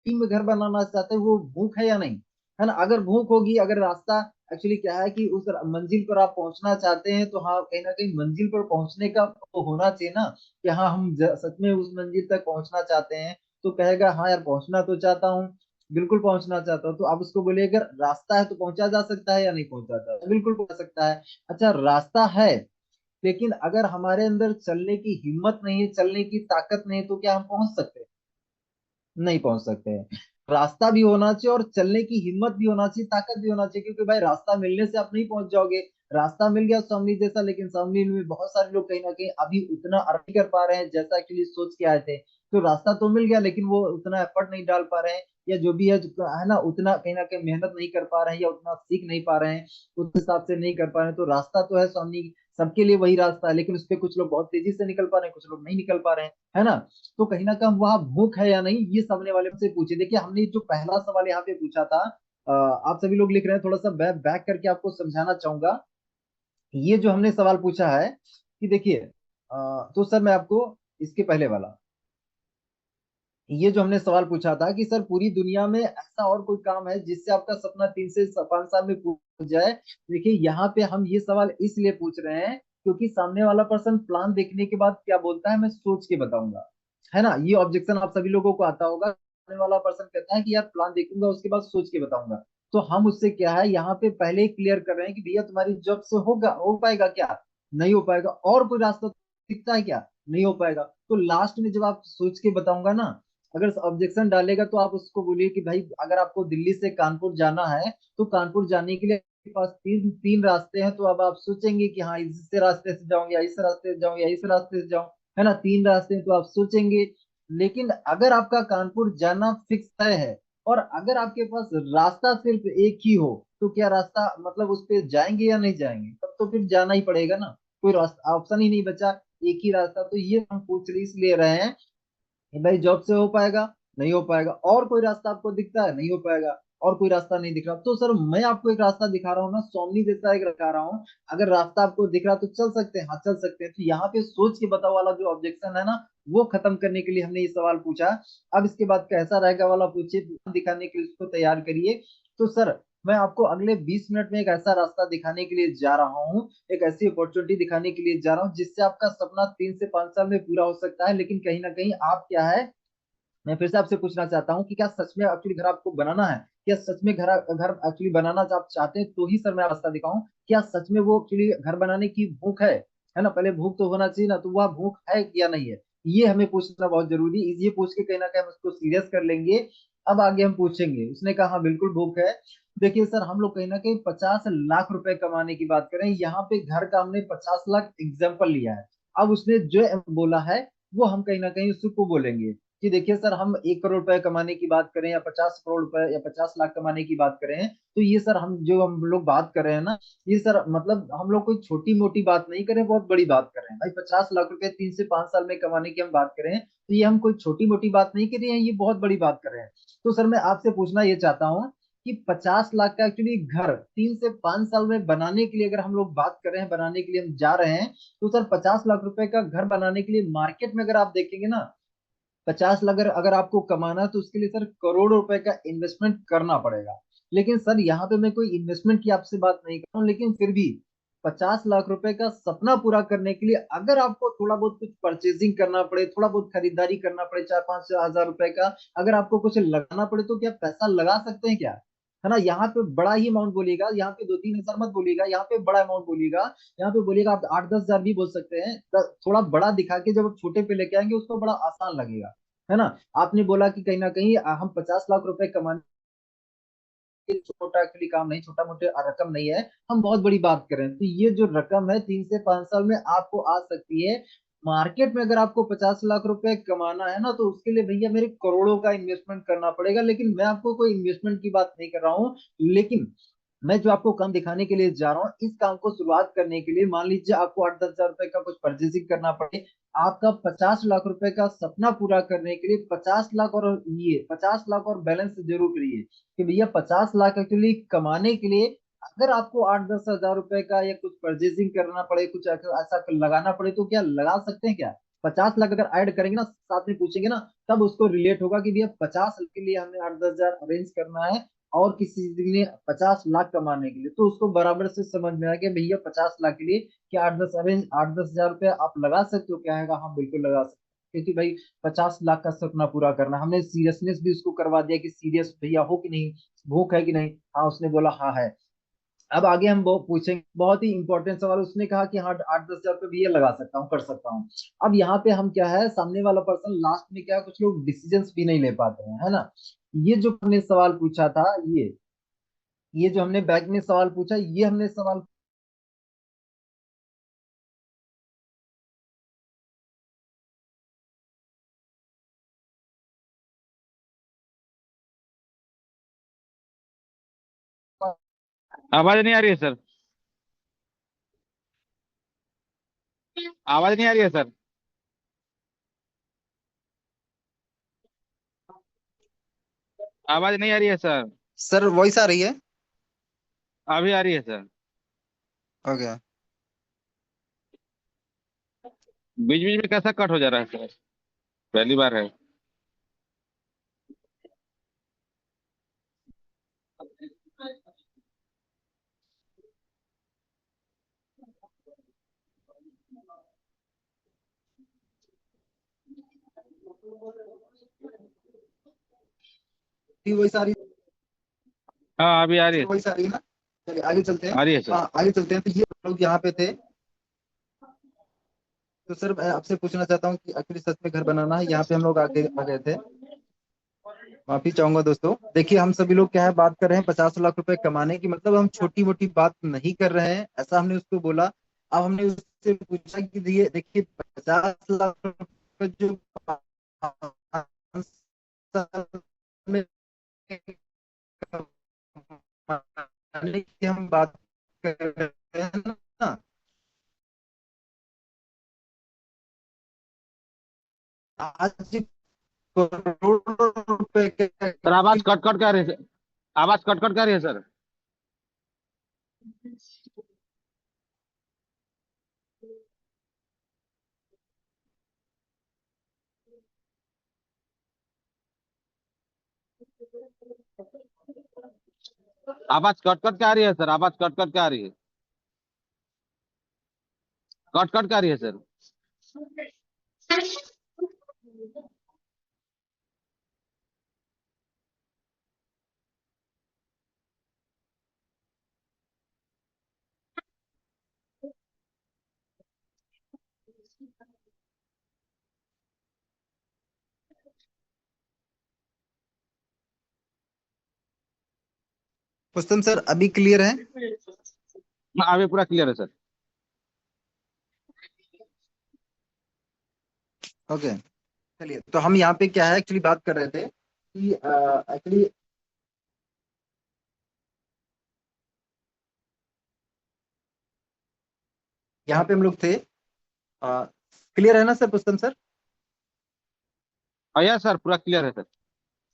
में घर बनाना चाहते हैं, वो भूख है या नहीं, है ना? अगर भूख होगी, अगर रास्ता एक्चुअली क्या है कि उस मंजिल पर आप पहुंचना चाहते हैं, तो हाँ कहीं ना कहीं मंजिल पर पहुंचने का तो होना चाहिए ना कि हाँ हम सच में उस मंजिल तक पहुंचना चाहते हैं। तो कहेगा हाँ यार पहुंचना तो चाहता हूँ, बिल्कुल पहुंचना चाहता हूँ। तो आप उसको बोलिए अगर रास्ता है तो पहुंचा जा सकता है या नहीं पहुंचा जा सकता, बिल्कुल पहुंच सकता है। अच्छा रास्ता है, लेकिन अगर हमारे अंदर चलने की हिम्मत नहीं है, चलने की ताकत नहीं है, तो क्या हम पहुंच सकते हैं? नहीं पहुंच सकते हैं। रास्ता भी होना चाहिए और चलने की हिम्मत भी होना चाहिए, ताकत भी होना चाहिए, क्योंकि भाई रास्ता मिलने से आप नहीं पहुंच जाओगे। रास्ता मिल गया स्वामी जैसा, लेकिन स्वामी में बहुत सारे लोग कहीं ना कहीं अभी उतना अर्न नहीं कर पा रहे हैं जैसा एक्चुअली सोच के आए थे। तो रास्ता तो मिल गया लेकिन वो उतना एफर्ट नहीं डाल पा रहे हैं, या जो भी है ना, उतना कहीं ना कहीं मेहनत नहीं कर पा रहे हैं, या उतना सीख नहीं पा रहे हैं, उस हिसाब से नहीं कर पा रहे हैं। तो रास्ता तो है स्वामी, सबके लिए वही रास्ता है, लेकिन उस पे कुछ लोग बहुत तेजी से निकल पा रहे हैं, कुछ लोग नहीं निकल पा रहे हैं, है ना। तो कहीं ना कहीं वहाँ भूख है या नहीं, ये सामने वाले से पूछे। देखिए हमने जो पहला सवाल यहाँ पे पूछा था, आप सभी लोग लिख रहे हैं, थोड़ा सा बैक बैक करके आपको समझाना चाहूंगा। ये जो हमने सवाल पूछा है कि देखिए, तो सर मैं आपको इसके पहले वाला, ये जो हमने सवाल पूछा था कि सर पूरी दुनिया में ऐसा और कोई काम है जिससे आपका सपना 3 से 5 साल में पूरा हो जाए। देखिए यहाँ पे हम ये सवाल इसलिए पूछ रहे हैं क्योंकि सामने वाला पर्सन प्लान देखने के बाद क्या बोलता है, मैं सोच के बताऊंगा, है ना। ये ऑब्जेक्शन आप सभी लोगों को आता होगा, सामने वाला पर्सन कहता है कि यार प्लान देखूंगा उसके बाद सोच के बताऊंगा। तो हम उससे क्या है यहाँ पे पहले ही क्लियर कर रहे हैं कि भैया तुम्हारी जॉब से होगा, हो पाएगा क्या? नहीं हो पाएगा। और कोई रास्ता दिखता है क्या? नहीं हो पाएगा। तो लास्ट में जब आप सोच के बताऊंगा ना, अगर ऑब्जेक्शन डालेगा तो आप उसको बोलिए कि भाई अगर आपको दिल्ली से कानपुर जाना है तो कानपुर जाने के लिए आपके पास तीन तीन रास्ते हैं, तो अब आप सोचेंगे कि हाँ इस रास्ते से जाऊं या इस रास्ते से जाऊं या इस रास्ते से जाऊं, है ना। तीन रास्ते हैं तो आप सोचेंगे। लेकिन अगर आपका कानपुर जाना फिक्स तय है और अगर आपके पास रास्ता सिर्फ एक ही हो, तो क्या रास्ता मतलब उस पे जाएंगे या नहीं जाएंगे? तब तो फिर जाना ही पड़ेगा ना, कोई रास्ता ऑप्शन ही नहीं बचा, एक ही रास्ता। तो ये हम पूछ इसलिए रहे हैं कि भाई जॉब से हो पाएगा, नहीं हो पाएगा, और कोई रास्ता आपको दिखता है, नहीं हो पाएगा, और कोई रास्ता नहीं दिख रहा। तो सर मैं आपको एक रास्ता दिखा रहा हूँ ना, स्वामी जैसा एक दिखा रहा हूँ। अगर रास्ता आपको दिख रहा तो चल सकते हैं, हाँ चल सकते हैं। तो यहाँ पे सोच के बताओ वाला जो ऑब्जेक्शन है ना, वो खत्म करने के लिए हमने ये सवाल पूछा। अब इसके बाद कैसा रहेगा वाला पूछिए, दिखाने के लिए उसको तैयार करिए। तो सर मैं आपको अगले 20 मिनट में एक ऐसा रास्ता दिखाने के लिए जा रहा हूँ, एक ऐसी अपॉर्चुनिटी दिखाने के लिए जा रहा हूँ जिससे आपका सपना 3 से 5 साल में पूरा हो सकता है। लेकिन कहीं ना कहीं आप क्या है, मैं फिर से आपसे पूछना चाहता हूँ कि क्या सच में एक्चुअली घर आपको बनाना है? क्या सच में घर घर एक्चुअली बनाना आप चाहते हैं तो ही सर मैं रास्ता दिखाऊं? क्या सच में वो एक्चुअली घर बनाने की भूख है ना? पहले भूख तो होना चाहिए ना, तो वह भूख है या नहीं है, ये हमें पूछना बहुत जरूरी है। ये पूछ के कहीं ना कहीं हम उसको सीरियस कर लेंगे। अब आगे हम पूछेंगे, उसने कहा हाँ बिल्कुल भूख है। देखिए सर हम लोग कहीं ना कहीं 50 लाख रुपए कमाने की बात करें, यहाँ पे घर का हमने 50 लाख एग्जाम्पल लिया है। अब उसने जो बोला है वो हम कहीं ना कहीं उसको बोलेंगे कि देखिए सर हम 1 करोड़ रुपए कमाने की बात करें या 50 करोड़ रुपए या 50 लाख कमाने की बात करें, तो ये सर हम लोग बात कर रहे हैं ना, ये सर मतलब हम लोग कोई छोटी मोटी बात नहीं करें, बहुत बड़ी बात कर रहे हैं भाई। 50 लाख रुपए 3 से 5 साल में कमाने की हम बात करें तो ये हम कोई छोटी मोटी बात नहीं कर रहे हैं, ये बहुत बड़ी बात कर रहे हैं। तो सर मैं आपसे पूछना ये चाहता हूँ कि 50 लाख का एक्चुअली घर 3 से 5 साल में बनाने के लिए अगर हम लोग बात कर रहे हैं, बनाने के लिए हम जा रहे हैं, तो सर 50 लाख रुपए का घर बनाने के लिए मार्केट में अगर आप देखेंगे ना, 50 लाख अगर अगर आपको कमाना है तो उसके लिए सर करोड़ों रुपए का इन्वेस्टमेंट करना पड़ेगा। लेकिन सर यहाँ पे मैं कोई इन्वेस्टमेंट की आपसे बात नहीं कर रहा हूँ, लेकिन फिर भी 50 लाख रुपए का सपना पूरा करने के लिए अगर आपको थोड़ा बहुत कुछ परचेजिंग करना पड़े, थोड़ा बहुत खरीदारी करना पड़े, 4-5 हजार रुपए का अगर आपको कुछ लगाना पड़े, तो क्या पैसा लगा सकते हैं क्या? है ना। यहाँ पे बड़ा ही अमाउंट बोलिएगा, यहाँ पे 2-3 हजार मत बोलिएगा, यहाँ पे बड़ा अमाउंट बोलिएगा। यहाँ पे बोलिएगा आप 8-10 हजार भी बोल सकते हैं। थोड़ा बड़ा दिखा के जब आप छोटे पे लेके आएंगे उसको बड़ा आसान लगेगा, है ना। आपने बोला कि कहीं ना कहीं हम 50 लाख रुपए कमाने के लिए छोटा एक्चुअली काम नहीं, छोटा मोटे रकम नहीं है, हम बहुत बड़ी बात कर रहे हैं। तो ये जो रकम है 3 से 5 साल में आपको आ सकती है। मार्केट में अगर आपको 50 लाख रुपए कमाना है ना, तो उसके लिए भैया मेरे करोड़ों का इन्वेस्टमेंट करना पड़ेगा। लेकिन मैं आपको कोई इन्वेस्टमेंट की बात नहीं कर रहा हूँ, लेकिन मैं जो आपको काम दिखाने के लिए जा रहा हूँ, इस काम को शुरुआत करने के लिए मान लीजिए आपको 8-10 हजार रुपए का कुछ परचेसिंग करना पड़े, आपका 50 लाख रुपए का सपना पूरा करने के लिए 50 लाख और ये 50 लाख और बैलेंस जरूर करिए कि भैया 50 लाख एक्चुअली कमाने के लिए अगर आपको 8-10 हजार रुपए का या कुछ परचेसिंग करना पड़े, कुछ ऐसा लगाना पड़े, तो क्या लगा सकते हैं क्या? 50 लाख अगर ऐड करेंगे ना, साथ में पूछेंगे ना, तब उसको रिलेट होगा कि भैया 50 के लिए हमें 8-10 हजार अरेंज करना है और किसी ने 50 लाख कमाने के लिए, तो उसको बराबर से समझ में आ गया भैया 50 लाख के लिए क्या 8-10 हजार रुपये आप लगा सकते हो? क्या है, हाँ बिल्कुल लगा सकते क्योंकि भाई 50 लाख का सपना पूरा करना, हमने सीरियसनेस भी उसको करवा दिया कि सीरियस भैया हो कि नहीं, भूख है कि नहीं। हाँ उसने बोला हाँ है। अब आगे हम वो पूछेंगे, बहुत ही इंपॉर्टेंट सवाल। उसने कहा कि हाँ 8-10 हजार रुपये भी ये लगा सकता हूँ, कर सकता हूँ। अब यहाँ पे हम क्या है, सामने वाला पर्सन लास्ट में क्या है, कुछ लोग डिसीजंस भी नहीं ले पाते हैं, है ना। ये जो हमने सवाल पूछा था, ये जो हमने बैक में सवाल पूछा, ये हमने सवाल। आवाज नहीं आ रही है सर। आवाज नहीं आ रही है सर। आवाज नहीं आ रही है सर। सर वॉइस आ रही है। अभी आ रही है सर। ओके। बीच बीच में कैसा कट हो जा रहा है सर? पहली बार है। वॉइस आ रही है। हाँ अभी आ रही सर है वॉइस सर। आ रही है ना। चलिए आगे चलते हैं। आ रही है सर। हाँ आगे चलते हैं, तो ये लोग यहाँ पे थे। तो सर मैं आपसे पूछना चाहता हूँ कि आखिर सच में घर बनाना है, यहाँ पे हम लोग आगे आ गए थे। माफी चाहूंगा दोस्तों, देखिए हम सभी लोग क्या है बात कर रहे हैं 50 लाख रुपए कमाने की, मतलब हम छोटी मोटी बात नहीं कर रहे हैं, ऐसा हमने उसको बोला। अब हमने उससे पूछा कि ये देखिए 50 लाख रुपए जो 5 साल में कमाने की हम बात कर रहे हैं ना, आज करोड़ों रुपए सर आवाज कट कट के आ रही है सर। आवाज कट कट के आ रही है सर। आवाज कट कट के आ रही है सर। आवाज कट कट के आ रही है। कट कट के आ रही है सर। पुस्तम सर अभी क्लियर है। हाँ अभी पूरा क्लियर है सर। ओके। चलिए, तो हम यहाँ पे क्या है एक्चुअली बात कर रहे थे कि एक्चुअली यहाँ पे हम लोग थे। क्लियर है ना सर, पुस्तम सर। हाँ यस सर पूरा क्लियर है सर।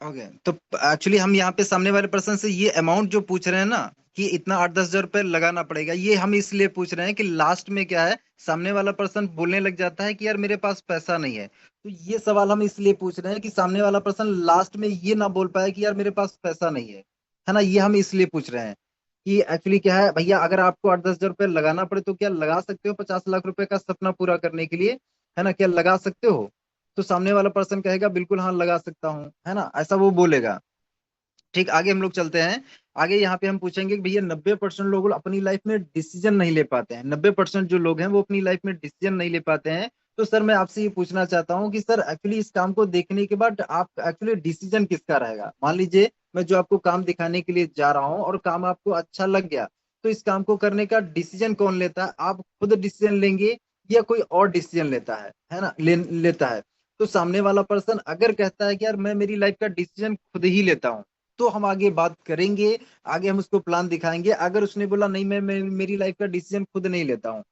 ओके, तो एक्चुअली हम यहाँ पे सामने वाले पर्सन से ये अमाउंट जो पूछ रहे हैं ना, कि इतना 8-10 हजार रुपये लगाना पड़ेगा, ये हम इसलिए पूछ रहे हैं कि लास्ट में क्या है, सामने वाला पर्सन बोलने लग जाता है कि यार मेरे पास पैसा नहीं है। तो ये सवाल हम इसलिए पूछ रहे हैं कि सामने वाला पर्सन लास्ट में ये ना बोल पाए कि यार मेरे पास पैसा नहीं है ना। ये हम इसलिए पूछ रहे हैं कि एक्चुअली क्या है भैया, अगर आपको 8-10 हजार रुपये लगाना पड़े तो क्या लगा सकते हो 50 लाख रुपए का सपना पूरा करने के लिए, है ना, क्या लगा सकते हो। तो सामने वाला पर्सन कहेगा बिल्कुल हाँ लगा सकता हूँ, है ना, ऐसा वो बोलेगा। ठीक, आगे हम लोग चलते हैं। आगे यहाँ पे हम पूछेंगे कि भैया 90% लोग अपनी लाइफ में डिसीजन नहीं ले पाते हैं, 90% जो लोग हैं वो अपनी लाइफ में डिसीजन नहीं ले पाते हैं। तो सर मैं आपसे ये पूछना चाहता हूँ कि सर एक्चुअली इस काम को देखने के बाद आप एक्चुअली डिसीजन किसका रहेगा। मान लीजिए मैं जो आपको काम दिखाने के लिए जा रहा हूँ और काम आपको अच्छा लग गया, तो इस काम को करने का डिसीजन कौन लेता है, आप खुद डिसीजन लेंगे या कोई और डिसीजन लेता है ना, लेता है। तो सामने वाला पर्सन अगर कहता है कि यार मैं मेरी लाइफ का डिसीजन खुद ही लेता हूँ, तो हम आगे बात करेंगे, आगे हम उसको प्लान दिखाएंगे। अगर उसने बोला नहीं मैं मेरी लाइफ का डिसीजन खुद नहीं लेता हूँ,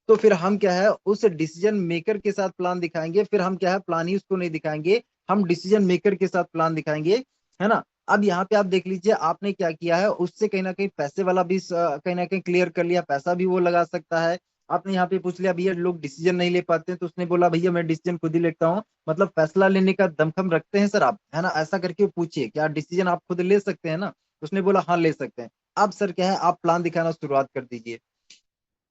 तो फिर हम क्या है उस डिसीजन मेकर के साथ प्लान दिखाएंगे। फिर हम क्या है प्लान ही उसको नहीं दिखाएंगे, हम डिसीजन मेकर के साथ प्लान दिखाएंगे, है ना। अब यहाँ पे आप देख लीजिए आपने क्या किया है, उससे कहीं ना कहीं पैसे वाला भी कहीं ना कहीं क्लियर कर लिया, पैसा भी वो लगा सकता है। आपने यहाँ पे पूछ लिया भैया लोग डिसीजन नहीं ले पाते हैं, तो उसने बोला भैया मैं डिसीजन खुद ही लेता हूँ, मतलब फैसला लेने का दमखम रखते हैं सर आप, है ना, ऐसा करके पूछिए क्या डिसीजन आप खुद ले सकते हैं ना। उसने बोला हाँ ले सकते हैं। अब सर क्या है आप प्लान दिखाना शुरुआत कर दीजिए।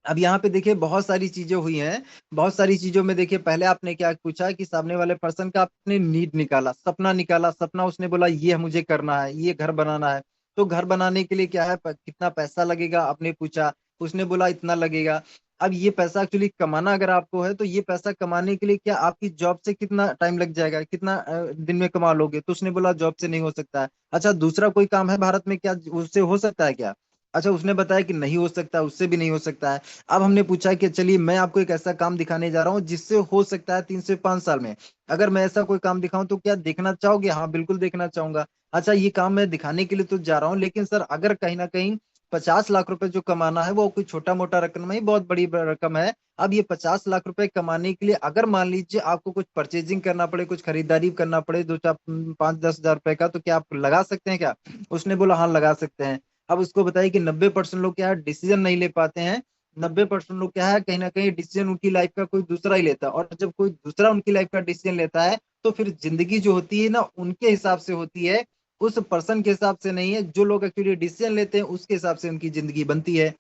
अब यहाँ पे देखिए बहुत सारी चीजें हुई हैं। बहुत सारी चीजों में देखिए, पहले आपने क्या पूछा कि सामने वाले पर्सन का आपने नीड निकाला, सपना निकाला। सपना उसने बोला ये मुझे करना है, ये घर बनाना है। तो घर बनाने के लिए क्या है, कितना पैसा लगेगा आपने पूछा। उसने बोला इतना लगेगा। अब ये पैसा एक्चुअली कमाना अगर आपको है, तो ये पैसा कमाने के लिए क्या आपकी जॉब से कितना टाइम लग जाएगा, कितना दिन में कमा लोगे? तो उसने बोला जॉब से नहीं हो सकता है। अच्छा, दूसरा कोई काम है भारत में क्या उससे हो सकता है क्या? अच्छा, उसने बताया कि नहीं हो सकता, उससे भी नहीं हो सकता है। अब हमने पूछा कि चलिए मैं आपको एक ऐसा काम दिखाने जा रहा हूँ जिससे हो सकता है 3 से 5 साल में। अगर मैं ऐसा कोई काम दिखाऊं तो क्या देखना चाहोगे? हाँ बिल्कुल देखना चाहूंगा। अच्छा, ये काम मैं दिखाने के लिए तो जा रहा हूँ, लेकिन सर अगर कहीं ना कहीं 50 लाख रुपए जो कमाना है वो कोई छोटा मोटा रकम नहीं, बहुत बड़ी रकम है। अब ये 50 लाख रुपए कमाने के लिए अगर मान लीजिए आपको कुछ परचेजिंग करना पड़े, कुछ खरीदारी करना पड़े, 2 4 5 10 हजार रुपए का, तो क्या आप लगा सकते हैं क्या? उसने बोला हाँ लगा सकते हैं। अब उसको बताइए कि 90% लोग क्या है, डिसीजन नहीं ले पाते हैं। 90% लोग क्या है, कहीं ना कहीं डिसीजन उनकी लाइफ का कोई दूसरा ही लेता है, और जब कोई दूसरा उनकी लाइफ का डिसीजन लेता है तो फिर जिंदगी जो होती है ना उनके हिसाब से होती है, उस पर्सन के हिसाब से नहीं है। जो लोग एक्चुअली डिसीजन लेते हैं उसके हिसाब से उनकी जिंदगी बनती है।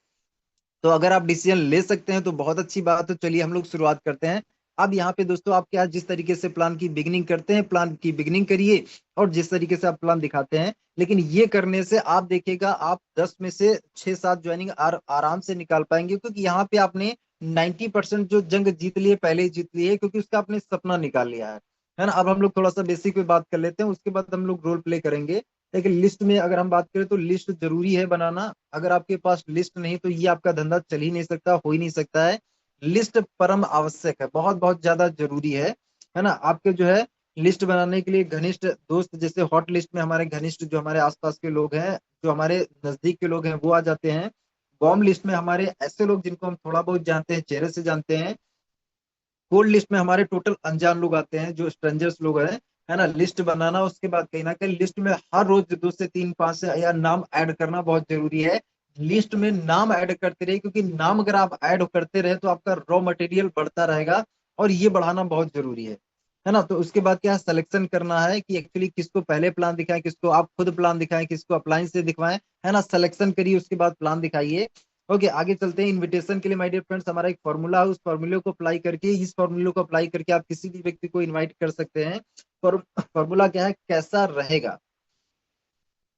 तो अगर आप डिसीजन ले सकते हैं तो बहुत अच्छी बात है। तो चलिए हम लोग शुरुआत करते हैं। अब यहाँ पे दोस्तों आप क्या, जिस तरीके से प्लान की बिगिनिंग करते हैं, प्लान की बिगिनिंग करिए, और जिस तरीके से आप प्लान दिखाते हैं, लेकिन ये करने से आप देखिएगा आप 10 में से 6 7 ज्वाइनिंग आराम से निकाल पाएंगे, क्योंकि यहाँ पे आपने 90% जो जंग जीत लिए पहले ही जीत लिए, क्योंकि उसका आपने सपना निकाल लिया है ना। अब हम लोग थोड़ा सा बेसिक पे बात कर लेते हैं, उसके बाद हम लोग रोल प्ले करेंगे। लेकिन लिस्ट में अगर हम बात करें तो लिस्ट जरूरी है बनाना। अगर आपके पास लिस्ट नहीं तो ये आपका धंधा चल ही नहीं सकता, हो ही नहीं सकता है। लिस्ट परम आवश्यक है, बहुत बहुत ज्यादा जरूरी है ना। आपके जो है लिस्ट बनाने के लिए घनिष्ठ दोस्त, जैसे हॉट लिस्ट में हमारे घनिष्ठ जो हमारे आसपास के लोग हैं, जो हमारे नजदीक के लोग हैं वो आ जाते हैं। बॉम्ब लिस्ट में हमारे ऐसे लोग जिनको हम थोड़ा बहुत जानते हैं, चेहरे से जानते हैं। कोल्ड लिस्ट में हमारे टोटल अनजान लोग आते हैं, जो स्ट्रेंजर्स लोग हैं, है ना। लिस्ट बनाना, उसके बाद कहीं ना कहीं लिस्ट में हर रोज 2 से 3 5 से या नाम ऐड करना बहुत जरूरी है। लिस्ट में नाम ऐड करते रहे, क्योंकि नाम अगर आप ऐड करते रहे तो आपका रॉ मटेरियल बढ़ता रहेगा, और ये बढ़ाना बहुत जरूरी है ना। तो उसके बाद क्या सिलेक्शन करना है कि एक्चुअली किसको पहले प्लान दिखाएं, किसको आप खुद प्लान दिखाएं, किसको अप्लायंस से दिखवाएं, है ना। सिलेक्शन करिए, उसके बाद प्लान दिखाइए। ओके, आगे चलते हैं। इनविटेशन के लिए माय डियर फ्रेंड्स हमारा एक फॉर्मूला है, उस फॉर्मूले को अप्लाई करके, इस फॉर्मूले को अप्लाई करके आप किसी भी व्यक्ति को इनवाइट कर सकते हैं। फॉर्मूला क्या है, कैसा रहेगा?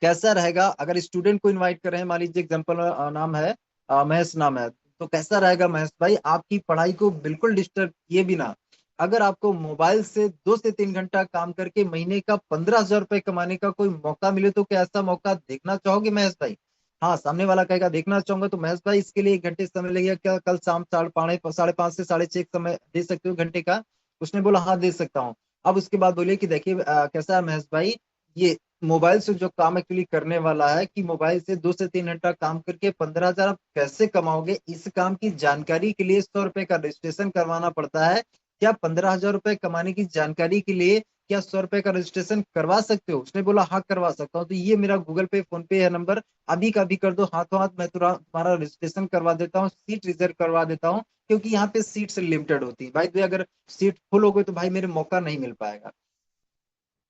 कैसा रहेगा अगर स्टूडेंट को इनवाइट कर रहे हैं, मान लीजिए एग्जाम्पल नाम है महेश नाम है, तो कैसा रहेगा महेश भाई, आपकी पढ़ाई को बिल्कुल डिस्टर्ब किए बिना अगर आपको मोबाइल से 2 से 3 घंटा काम करके महीने का 15 हजार रुपए कमाने का कोई मौका मिले, तो क्या ऐसा मौका देखना चाहोगे महेश भाई? हाँ, सामने वाला कहेगा देखना चाहूंगा। तो महेश भाई इसके लिए 1 घंटे समय लगेगा क्या, कल शाम 5:30 से 5:30 समय दे सकते हो घंटे का? उसने बोला हाँ दे सकता हूँ। अब उसके बाद बोलिए कि देखिए कैसा है महेश भाई, ये मोबाइल से जो काम एक्चुअली करने वाला है, कि मोबाइल से 2 से 3 घंटा काम करके 15 हजार आप कैसे कमाओगे, इस काम की जानकारी के लिए 100 रुपए का रजिस्ट्रेशन करवाना पड़ता है। क्या 15 हजार रुपए कमाने की जानकारी के लिए क्या 100 रुपए का रजिस्ट्रेशन करवा सकते हो? उसने बोला हाँ करवा सकता हूँ। तो ये मेरा गूगल पे फोन पे है नंबर, अभी का अभी कर दो, हाथों हाथ मैं तुम्हारा रजिस्ट्रेशन करवा देता हूँ, सीट रिजर्व करवा देता हूँ। क्योंकि यहाँ पे सीट्स लिमिटेड होती है भाई, तो अगर सीट फुल हो गई तो भाई मेरे मौका नहीं मिल पाएगा।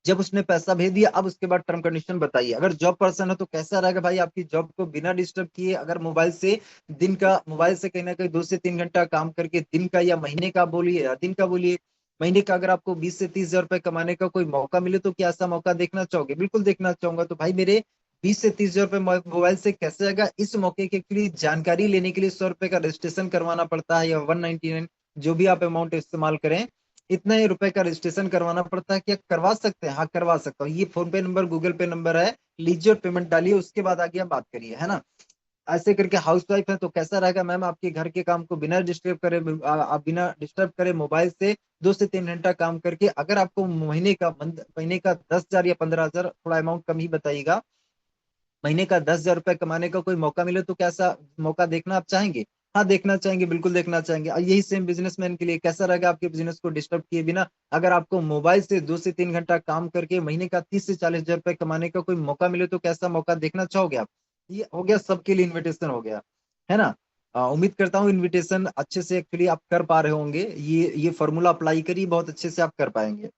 जब उसने पैसा भेज दिया, अब उसके बाद टर्म कंडीशन बताइए। अगर जॉब पर्सन है तो कैसा रहेगा भाई, आपकी जॉब को बिना डिस्टर्ब किए अगर मोबाइल से कहीं ना कहीं 2 से 3 घंटा काम करके दिन का या महीने का बोलिए या दिन का बोलिए, महीने का अगर आपको 20 से 30 हजार रुपए कमाने का कोई मौका मिले, तो क्या ऐसा मौका देखना चाहोगे? बिल्कुल देखना चाहूंगा। तो भाई मेरे 20 से 30 हजार रुपए मोबाइल से कैसे आएगा, इस मौके के लिए जानकारी लेने के लिए 100 रुपए का रजिस्ट्रेशन करवाना पड़ता है, या 199, जो भी आप अमाउंट इस्तेमाल करें, इतना ही रुपए का रजिस्ट्रेशन करवाना पड़ता है। क्या करवा सकते हैं? हाँ करवा सकता हूँ। ये फोन पे नंबर गूगल पे नंबर है, लीजिए और पेमेंट डालिए, उसके बाद आगे आप बात करिए, है ना। ऐसे करके हाउस वाइफ है तो कैसा रहेगा मैम, आपके घर के काम को बिना डिस्टर्ब करे, आप बिना डिस्टर्ब करे मोबाइल से 2 से 3 घंटा काम करके, अगर आपको महीने का 10 हजार या 15 हजार, थोड़ा अमाउंट कम ही बताइएगा, महीने का 10 हजार रुपए कमाने का कोई मौका मिले, तो कैसा मौका देखना आप चाहेंगे? हाँ देखना चाहेंगे, बिल्कुल देखना चाहेंगे। और यही सेम बिजनेसमैन के लिए कैसा रहेगा, आपके बिजनेस को डिस्टर्ब किए बिना अगर आपको मोबाइल से 2 से 3 घंटा काम करके महीने का 30 से 40 हजार रुपए कमाने का कोई मौका मिले, तो कैसा मौका देखना चाहोगे आप? ये हो गया सबके लिए इन्विटेशन हो गया, है ना। उम्मीद करता हूँ इन्विटेशन अच्छे से एक्चुअली आप कर पा रहे होंगे। ये फॉर्मूला अप्लाई करिए, बहुत अच्छे से आप कर पाएंगे।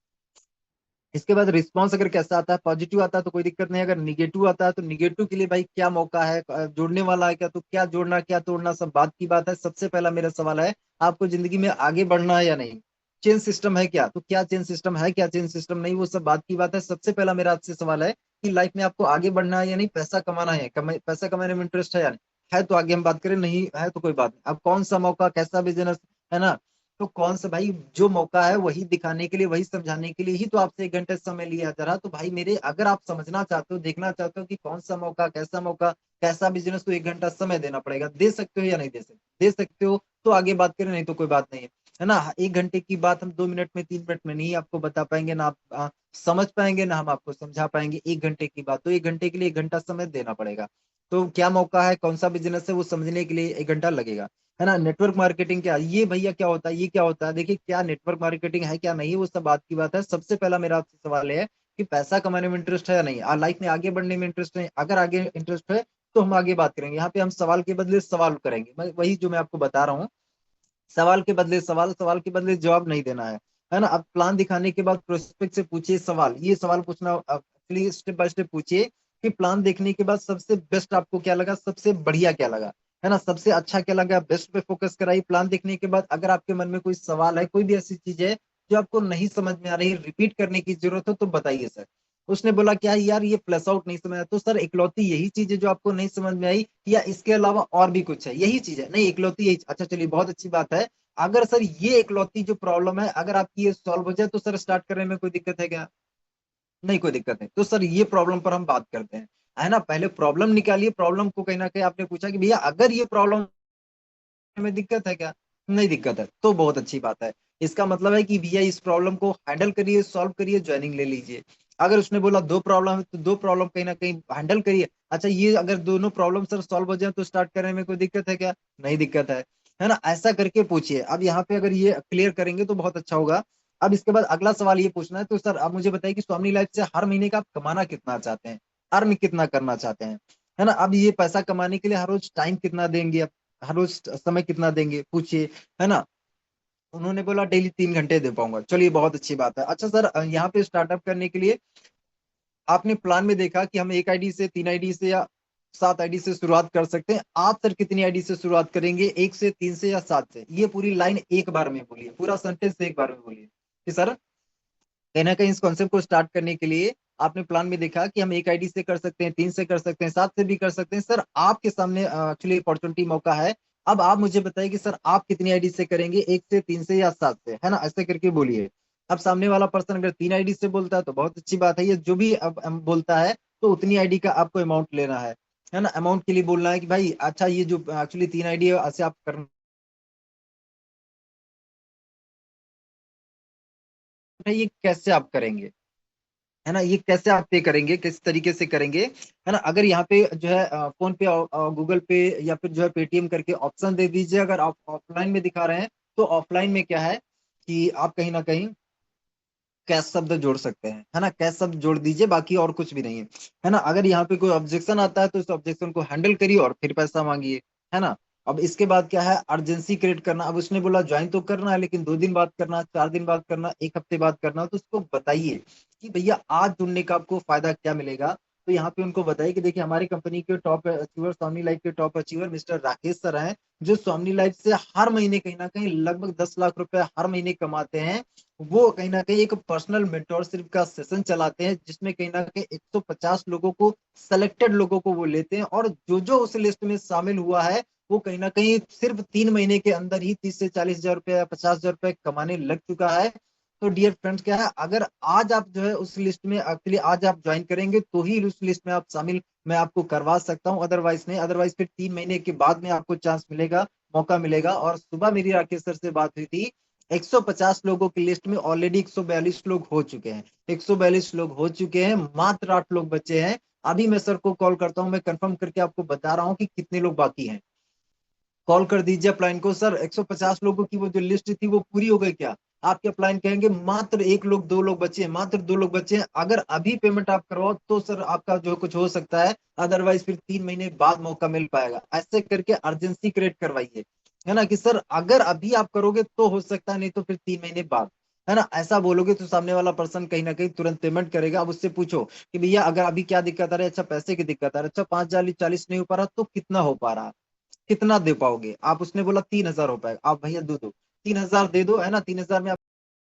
इसके बाद रिस्पॉन्स अगर कैसा आता है, पॉजिटिव आता है तो कोई दिक्कत नहीं, अगर निगेटिव आता है तो निगेटिव के लिए भाई क्या मौका है, जोड़ने वाला है क्या, तो क्या जोड़ना क्या तोड़ना सब बात की बात है। सबसे पहला मेरा सवाल है, आपको जिंदगी में आगे बढ़ना है या नहीं, चेन सिस्टम है क्या, तो क्या चेन सिस्टम है, क्या चेन सिस्टम नहीं, वो सब बात की बात है। सबसे पहला मेरा आपसे सवाल है कि लाइफ में आपको आगे बढ़ना है या नहीं, पैसा कमाना है, पैसा कमाने में इंटरेस्ट है या नहीं, है तो आगे हम बात करें, नहीं है तो कोई बात नहीं। अब कौन सा मौका, कैसा बिजनेस, है ना, तो कौन सा भाई, जो मौका है वही दिखाने के लिए, वही समझाने के लिए ही तो आपसे 1 घंटे समय लिया जा रहा। तो भाई मेरे, अगर आप समझना चाहते हो, देखना चाहते हो कि कौन सा मौका, कैसा मौका, कैसा बिजनेस, तो 1 घंटा समय देना पड़ेगा। दे सकते हो या नहीं दे सकते, दे सकते हो तो आगे बात करें, नहीं तो कोई बात नहीं है ना। 1 घंटे की बात हम 2 मिनट में, 3 मिनट में नहीं आपको बता पाएंगे ना, आप समझ पाएंगे ना हम आपको समझा पाएंगे। 1 घंटे की बात, तो 1 घंटे के लिए 1 घंटा समय देना पड़ेगा। तो क्या मौका है, कौन सा बिजनेस है, वो समझने के लिए 1 घंटा लगेगा, है ना। नेटवर्क मार्केटिंग क्या, ये भैया क्या होता है, ये क्या होता है, देखिए क्या नेटवर्क मार्केटिंग है क्या नहीं, वो सब बात की बात है। सबसे पहला मेरा आपसे सवाल है कि पैसा कमाने में इंटरेस्ट है या नहीं, लाइफ में आगे बढ़ने में इंटरेस्ट है, अगर आगे इंटरेस्ट है तो हम आगे बात करेंगे। यहाँ पे हम सवाल के बदले सवाल करेंगे, वही जो मैं आपको बता रहा हूँ, सवाल के बदले सवाल, सवाल के बदले जवाब नहीं देना है ना। अब प्लान दिखाने के बाद प्रोस्पेक्ट से पूछिए सवाल, ये सवाल पूछना प्लीज, स्टेप बाय स्टेप पूछिए कि प्लान देखने के बाद सबसे बेस्ट आपको क्या लगा, सबसे बढ़िया क्या लगा, है ना, सबसे अच्छा क्या लगा, बेस्ट पे फोकस कराइए। प्लान देखने के बाद अगर आपके मन में कोई सवाल है, कोई भी ऐसी चीज है जो आपको नहीं समझ में आ रही, रिपीट करने की जरूरत हो, तो बताइए सर। उसने बोला क्या यार ये प्लस आउट नहीं समझ आया, तो सर इकलौती यही चीज है जो आपको नहीं समझ में आई, या इसके अलावा और भी कुछ है, यही चीज है, नहीं इकलौती यही, अच्छा चलिए बहुत अच्छी बात है। अगर सर ये इकलौती जो प्रॉब्लम है अगर आपकी ये सॉल्व हो जाए तो सर स्टार्ट करने में कोई दिक्कत है क्या, नहीं कोई दिक्कत नहीं। तो सर ये प्रॉब्लम पर हम बात करते हैं, है ना। पहले प्रॉब्लम निकालिए, प्रॉब्लम को कहीं ना कहीं आपने पूछा कि भैया अगर ये प्रॉब्लम में दिक्कत है क्या, नहीं दिक्कत है, तो बहुत अच्छी बात है। इसका मतलब है कि भैया इस प्रॉब्लम को हैंडल करिए, सॉल्व करिए, ज्वाइनिंग ले लीजिए। अगर उसने बोला 2 प्रॉब्लम है तो 2 प्रॉब्लम कहीं ना कहीं हैंडल करिए। अच्छा ये अगर दोनों प्रॉब्लम सर सॉल्व हो जाए तो स्टार्ट करने में कोई दिक्कत है क्या, नहीं दिक्कत है ना। ऐसा करके पूछिए। अब यहाँ पे अगर ये क्लियर करेंगे तो बहुत अच्छा होगा। अब इसके बाद अगला सवाल ये पूछना है, तो सर आप मुझे बताइए कि स्वामी लाइफ से हर महीने का आप कमाना कितना चाहते हैं, अर्न कितना करना चाहते हैं, है ना। अब ये पैसा कमाने के लिए हर रोज टाइम कितना देंगे, हर रोज समय कितना देंगे, पूछिए, है ना। उन्होंने बोला डेली 3 घंटे दे पाऊंगा, चलिए बहुत अच्छी बात है। अच्छा सर यहाँ पे स्टार्टअप करने के लिए आपने प्लान में देखा कि हम 1 आईडी से, 3 आईडी से या 7 आईडी से शुरुआत कर सकते हैं, आप सर कितनी आईडी से शुरुआत करेंगे, 1 से, 3 से या 7 से, ये पूरी लाइन एक बार में बोलिए, पूरा सेंटेंस एक बार में बोलिए कि सर कहीं ना कहीं इस कॉन्सेप्ट को स्टार्ट करने के लिए आपने प्लान में देखा कि हम 1 आईडी से कर सकते हैं, 3 से कर सकते हैं, 7 से भी कर सकते हैं। सर आपके सामने एक्चुअली अपॉर्चुनिटी मौका है। अब आप मुझे बताइए कि सर आप कितनी आईडी से करेंगे, 1 से, 3 से या 7 से, है ना, ऐसे करके बोलिए। अब सामने वाला पर्सन अगर 3 आईडी से बोलता है तो बहुत अच्छी बात है, ये जो भी अब बोलता है तो उतनी आईडी का आपको अमाउंट लेना है ना। अमाउंट के लिए बोलना है कि भाई अच्छा ये जो एक्चुअली 3 आईडी है ऐसे आप करना है, ये कैसे आप करेंगे, है ना, ये कैसे आप पे करेंगे, किस तरीके से करेंगे, है ना। अगर यहाँ पे जो है फोन पे और गूगल पे या फिर जो है पेटीएम करके ऑप्शन दे दीजिए। अगर आप ऑफलाइन में दिखा रहे हैं तो ऑफलाइन में क्या है कि आप कहीं ना कहीं कैश शब्द जोड़ सकते हैं, है ना, कैश शब्द जोड़ दीजिए, बाकी और कुछ भी नहीं है ना। अगर यहाँ पे कोई ऑब्जेक्शन आता है तो इस ऑब्जेक्शन को हैंडल करिए और फिर पैसा मांगिए, है ना। अब इसके बाद क्या है, अर्जेंसी क्रिएट करना। अब उसने बोला ज्वाइन तो करना है लेकिन 2 दिन बाद करना, 4 दिन बाद करना, 1 हफ्ते बाद करना, तो उसको बताइए कि भैया आज जुड़ने का आपको फायदा क्या मिलेगा। तो यहाँ पे उनको बताइए कि देखिए हमारी कंपनी के टॉप अचीवर, स्वामी लाइफ के top achiever mister Rakesh sir हैं, जो स्वामी लाइफ से हर महीने कहीं ना कहीं लगभग 10 लाख रुपए हर महीने कमाते हैं। वो कहीं ना कहीं एक पर्सनल मेंटोरशिप का सेशन चलाते हैं जिसमें कहीं ना कहीं 150 लोगों को, सेलेक्टेड लोगों को वो लेते हैं, और जो जो उस लिस्ट में शामिल हुआ है वो कहीं ना कहीं सिर्फ 3 महीने के अंदर ही 30 से 40 हजार रुपए या 50 हजार रुपए कमाने लग चुका है। तो डियर फ्रेंड्स क्या है, अगर आज आप जो है उस लिस्ट में, एक्चुअली आज आप ज्वाइन करेंगे तो ही उस लिस्ट में आप शामिल मैं आपको करवा सकता हूँ, अदरवाइज नहीं। अदरवाइज फिर 3 महीने के बाद में आपको चांस मिलेगा, मौका मिलेगा। और सुबह मेरी राकेश सर से बात हुई थी, 150 लोगों की लिस्ट में ऑलरेडी 142 लोग हो चुके हैं, 142 लोग हो चुके हैं, मात्र 8 लोग बचे हैं। अभी मैं सर को कॉल करता हूं, मैं कंफर्म करके आपको बता रहा हूं कि कितने लोग बाकी हैं। कॉल कर दीजिए अपलाइन को, सर 150 लोगों की वो जो लिस्ट थी वो पूरी हो गई क्या, आपके अपलाइन कहेंगे मात्र 1 लोग, 2 लोग बचे हैं, मात्र 2 लोग बचे हैं। अगर अभी पेमेंट आप करवाओ तो सर आपका जो कुछ हो सकता है, अदरवाइज फिर 3 महीने बाद मौका मिल पाएगा। ऐसे करके अर्जेंसी क्रिएट करवाइए, है ना, कि सर अगर अभी आप करोगे तो हो सकता है, नहीं तो फिर 3 महीने बाद। है ना, ऐसा बोलोगे तो सामने वाला पर्सन कहीं ना कहीं तुरंत पेमेंट करेगा। अब उससे पूछो कि भैया अगर अभी क्या दिक्कत आ रही है, अच्छा पैसे की दिक्कत आ रही है, अच्छा 5,040 नहीं हो पा रहा तो कितना हो पा रहा, कितना दे पाओगे आप? उसने बोला 3,000 हो पाएगा, आप भैया दो दो 3,000 दे दो, है ना, 3,000 में